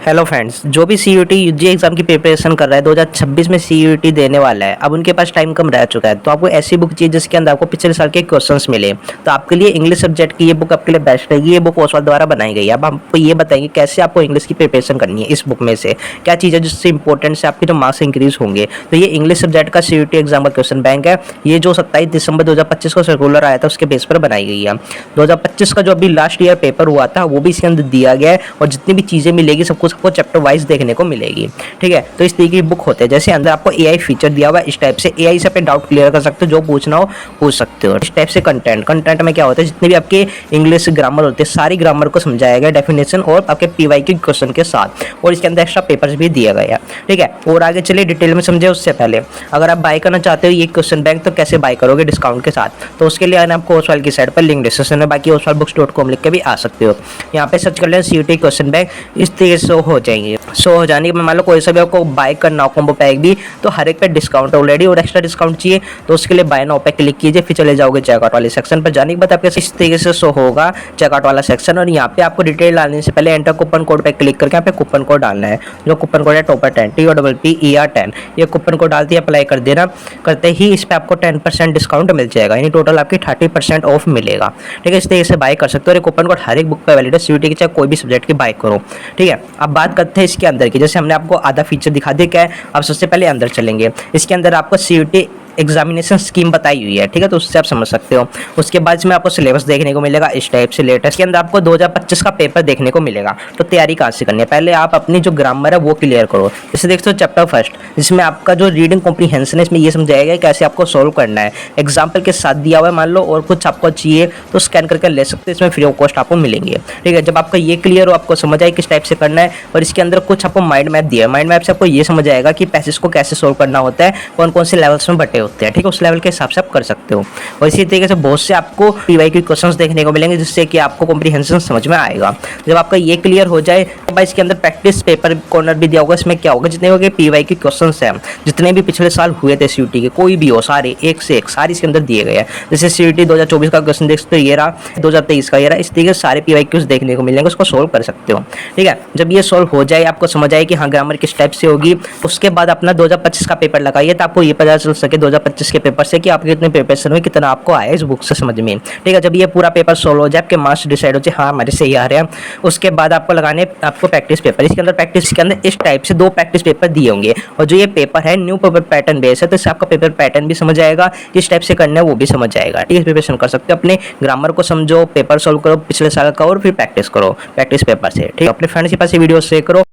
Hello friends, जो भी CUT UG exam की प्रिपरेशन कर रहा है 2026 में सीयूटी देने वाला है। अब उनके पास टाइम कम रह चुका है, तो आपको ऐसी बुक चाहिए जिसके अंदर आपको पिछले साल के क्वेश्चंस मिले। तो आपके लिए इंग्लिश सब्जेक्ट की ये बुक आपके लिए बेस्ट रहेगी। ये बुक ओसवाल द्वारा बनाई गई है। अब आपको ये बताएंगे कैसे आपको इंग्लिश की प्रिपरेशन करनी है। इस बुक में से क्या चीज़ें जिससे इंपॉर्टेंट से आपके जो मार्क्स इंक्रीज होंगे। तो ये इंग्लिश सब्जेक्ट का सीयूटी एग्जाम का क्वेश्चन बैंक है। ये जो 27 दिसंबर 2025 को सर्कुलर आया था उसके बेस पर बनाई गई है। 2025 का जो अभी लास्ट ईयर पेपर हुआ था वो भी इसके अंदर दिया गया है, और जितनी भी चीज़ें मिलेगी सबको चैप्टर वाइज देखने को मिलेगी। ठीक है, तो इस तरीके की बुक होते हैं। जैसे अंदर आपको एआई फीचर दिया हुआ है, इस टाइप से एआई से अपने डाउट क्लियर कर सकते हो, जो पूछना हो पूछ सकते हो। इस टाइप से कंटेंट में क्या होता है, जितने भी आपके इंग्लिश ग्रामर होते हैं सारी ग्रामर को समझाया गया डेफिनेशन और आपके पीवाई के क्वेश्चन के साथ, और इसके अंदर एक्स्ट्रा पेपर्स भी दिया गया है। ठीक है, और आगे चलिए डिटेल में समझे। उससे पहले अगर आप बाय करना चाहते हो ये क्वेश्चन बैंक, तो कैसे बाय करोगे डिस्काउंट के साथ, तो उसके लिए आपको ओसवाल की साइट पर लिंक डिस्क्रिप्शन में, बाकी oswalbooks.com लिख के भी आ सकते हो। यहाँ पे सर्च कर लें सीयूटी क्वेश्चन बैंक, इस तरीके से हो जाएंगे। शो हो जाने के मान लो कोई सा भी आपको बाय करना हो कॉम्बो पैक भी, तो हर एक पे डिस्काउंट ऑलरेडी, और एक्स्ट्रा डिस्काउंट चाहिए तो उसके लिए बाय नाउ पे क्लिक कीजिए। फिर चले जाओगे चेकआउट वाले सेक्शन पर। जाने के बाद आपके इस तरीके से शो होगा चेकआउट वाला सेक्शन, और यहाँ पे आपको डिटेल डालने से पहले एंटर कूपन कोड पे क्लिक करके यहाँ पे कूपन कोड डालना है। जो कूपन कोड है TOPPER10 TOPPER10, ये कूपन कोड डालती है अप्लाई कर देना। करते ही इस पे आपको 10% डिस्काउंट मिल जाएगा, यानी टोटल आपकी 30% ऑफ मिलेगा। ठीक है, इस तरीके से बाय कर सकते हो। और ये कूपन कोड हर एक बुक पे वैलिड है, सीयूटी की चाहे कोई भी सब्जेक्ट की बाय करो। ठीक है, अब बात करते हैं इसके अंदर की। जैसे हमने आपको आधा फीचर दिखा दिया क्या है, अब सबसे पहले अंदर चलेंगे। इसके अंदर आपको सीयूटी एग्जामिनेशन स्कीम बताई हुई है। ठीक है, तो उससे आप समझ सकते हो। उसके बाद इसमें आपको सिलेबस देखने को मिलेगा इस टाइप से लेटेस्ट। के अंदर आपको 2025 का पेपर देखने को मिलेगा। तो तैयारी कहाँ से करनी है, पहले आप अपनी जो ग्रामर है वो क्लियर करो। जैसे देखते हो चैप्टर फर्स्ट, जिसमें आपका जो रीडिंग कॉम्प्रीहेंशन है, इसमें ये समझाया गया कैसे आपको सोल्व करना है। एग्जाम्पल के साथ दिया हुआ है, मान लो और कुछ आपको चाहिए तो स्कैन करके ले सकते हैं, इसमें फ्री ऑफ कॉस्ट आपको मिलेंगे। ठीक है, जब आपका ये क्लियर हो, आपको समझ आए किस टाइप से करना है, और इसके अंदर कुछ आपको माइंड मैप दिया है। माइंड मैप से आपको ये समझ आएगा कि पैसेज को कैसे सोल्व करना होता है, कौन कौन से लेवल्स में बटे होते हैं। ठीक है, उस लेवल के हिसाब से आप कर सकते हो। और इसी तरीके से बहुत से आपको पीवाई के क्वेश्चंस देखने को मिलेंगे, जिससे कि आपको कॉम्प्रीहेंशन समझ में आएगा। जब आपका ये क्लियर हो जाए तो इसके अंदर प्रैक्टिस पेपर कॉर्नर भी दिया होगा। इसमें क्या होगा, जितने भी पीवाई के क्वेश्चंस हैं, जितने भी पिछले साल हुए थे सीयूटी के, कोई भी हो, सारे एक से एक सारे इसके अंदर दिए गए हैं। जैसे सीयूटी 2024 का क्वेश्चन देख सकते हो, ये रहा 2023 का, ये रहा। इस तरीके से सारे पीवाई क्वेश्चन देखने को मिलेंगे, उसको सोल्व कर सकते हो। ठीक है, जब ये सोल्व हो जाए, आपको समझ आए कि हाँ ग्रामर किस टाइप से होगी, उसके बाद अपना 2025 का पेपर लगाइए, तो आपको ये पता चल सके 2025 के पेपर से कि आपके कितने प्रिपरेशन में कितना आपको आया इस बुक से समझ में। ठीक है, जब ये पूरा पेपर सोल्व हो जाए, आपके मार्क्स डिसाइड हो जाए हाँ हमारे सही आ रहे हैं, उसके बाद आपको लगाने आपको प्रैक्टिस पेपर। इसके अंदर प्रैक्टिस के अंदर इस टाइप से 2 प्रैक्टिस पेपर दिए होंगे, और जो ये पेपर है न्यू पेपर पैटर्न बेस है, तो इससे आपका पेपर पैटर्न भी समझ आएगा, किस टाइप से करना है वो भी समझ आएगा। ठीक है, प्रिपरेशन कर सकते हो, अपने ग्रामर को समझो, पेपर सोल्व करो पिछले साल का, और फिर प्रैक्टिस करो प्रैक्टिस पेपर से। ठीक है, अपने फ्रेंड्स के पास ये वीडियो शेयर करो।